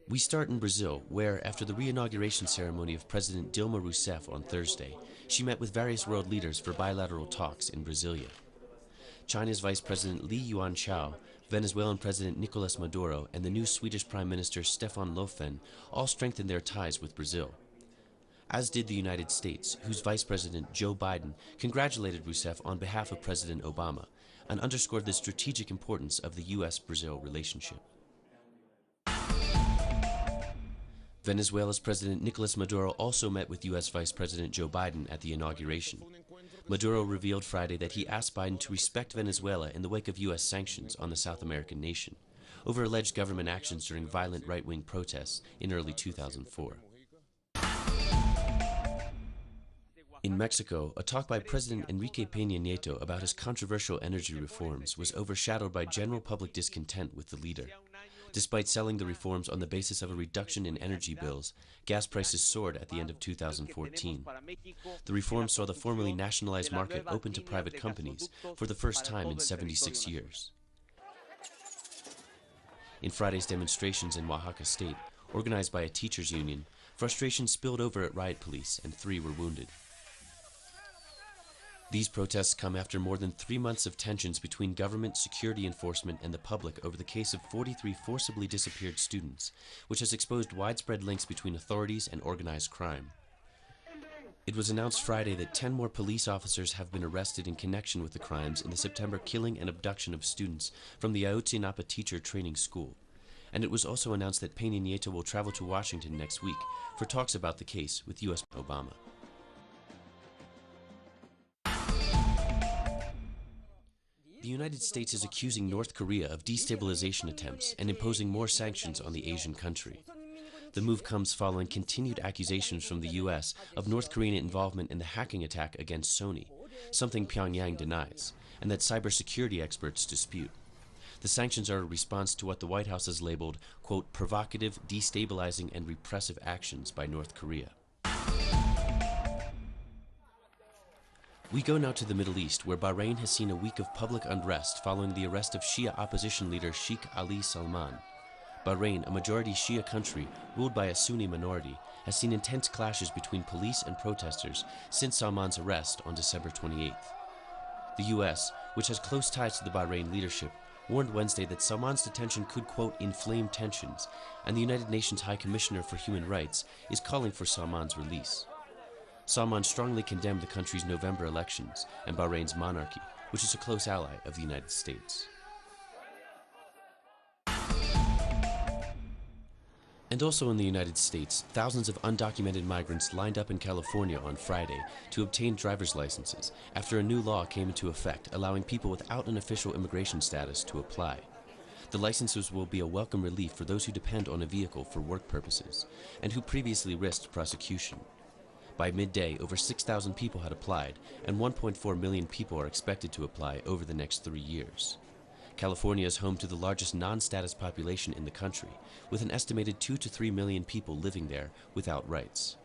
We start in Brazil, where, after the re-inauguration ceremony of President Dilma Rousseff on Thursday, she met with various world leaders for bilateral talks in Brasilia. China's Vice President Li Yuanchao, Venezuelan President Nicolas Maduro, and the new Swedish Prime Minister Stefan Löfven all strengthened their ties with Brazil. As did the United States, whose Vice President Joe Biden congratulated Rousseff on behalf of President Obama and underscored the strategic importance of the U.S.-Brazil relationship. Venezuela's President Nicolas Maduro also met with U.S. Vice President Joe Biden at the inauguration. Maduro revealed Friday that he asked Biden to respect Venezuela in the wake of U.S. sanctions on the South American nation over alleged government actions during violent right-wing protests in early 2004. In Mexico, a talk by President Enrique Peña Nieto about his controversial energy reforms was overshadowed by general public discontent with the leader. Despite selling the reforms on the basis of a reduction in energy bills, gas prices soared at the end of 2014. The reforms saw the formerly nationalized market open to private companies for the first time in 76 years. In Friday's demonstrations in Oaxaca State, organized by a teachers' union, frustration spilled over at riot police and 3 were wounded. These protests come after more than 3 months of tensions between government, security enforcement, and the public over the case of 43 forcibly disappeared students, which has exposed widespread links between authorities and organized crime. It was announced Friday that 10 more police officers have been arrested in connection with the crimes in the September killing and abduction of students from the Ayotzinapa Teacher Training School. And it was also announced that Peña Nieto will travel to Washington next week for talks about the case with U.S. Obama. The United States is accusing North Korea of destabilization attempts and imposing more sanctions on the Asian country. The move comes following continued accusations from the U.S. of North Korean involvement in the hacking attack against Sony, something Pyongyang denies, and that cybersecurity experts dispute. The sanctions are a response to what the White House has labeled, quote, provocative, destabilizing, and repressive actions by North Korea. We go now to the Middle East, where Bahrain has seen a week of public unrest following the arrest of Shia opposition leader Sheikh Ali Salman. Bahrain, a majority Shia country ruled by a Sunni minority, has seen intense clashes between police and protesters since Salman's arrest on December 28th. The U.S., which has close ties to the Bahrain leadership, warned Wednesday that Salman's detention could, quote, inflame tensions, and the United Nations High Commissioner for Human Rights is calling for Salman's release. Salman strongly condemned the country's November elections and Bahrain's monarchy, which is a close ally of the United States. And also in the United States, thousands of undocumented migrants lined up in California on Friday to obtain driver's licenses after a new law came into effect allowing people without an official immigration status to apply. The licenses will be a welcome relief for those who depend on a vehicle for work purposes and who previously risked prosecution. By midday, over 6,000 people had applied, and 1.4 million people are expected to apply over the next 3 years. California is home to the largest non-status population in the country, with an estimated 2 to 3 million people living there without rights.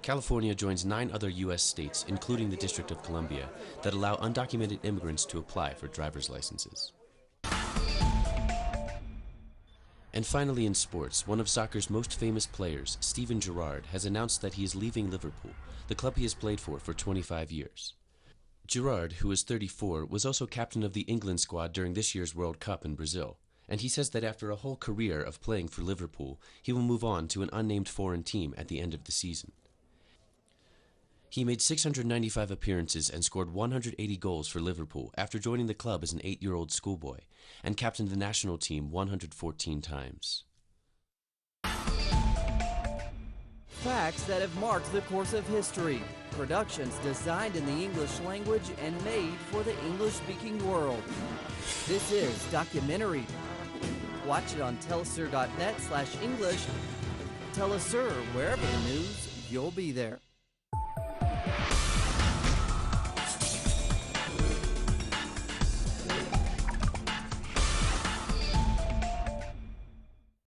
California joins 9 other U.S. states, including the District of Columbia, that allow undocumented immigrants to apply for driver's licenses. And finally in sports, one of soccer's most famous players, Steven Gerrard, has announced that he is leaving Liverpool, the club he has played for 25 years. Gerrard, who is 34, was also captain of the England squad during this year's World Cup in Brazil, and he says that after a whole career of playing for Liverpool, he will move on to an unnamed foreign team at the end of the season. He made 695 appearances and scored 180 goals for Liverpool after joining the club as an 8-year-old schoolboy, and captained the national team 114 times. Facts that have marked the course of history. Productions designed in the English language and made for the English-speaking world. This is Documentary. Watch it on telesur.net/English. Telesur, wherever the news, you'll be there.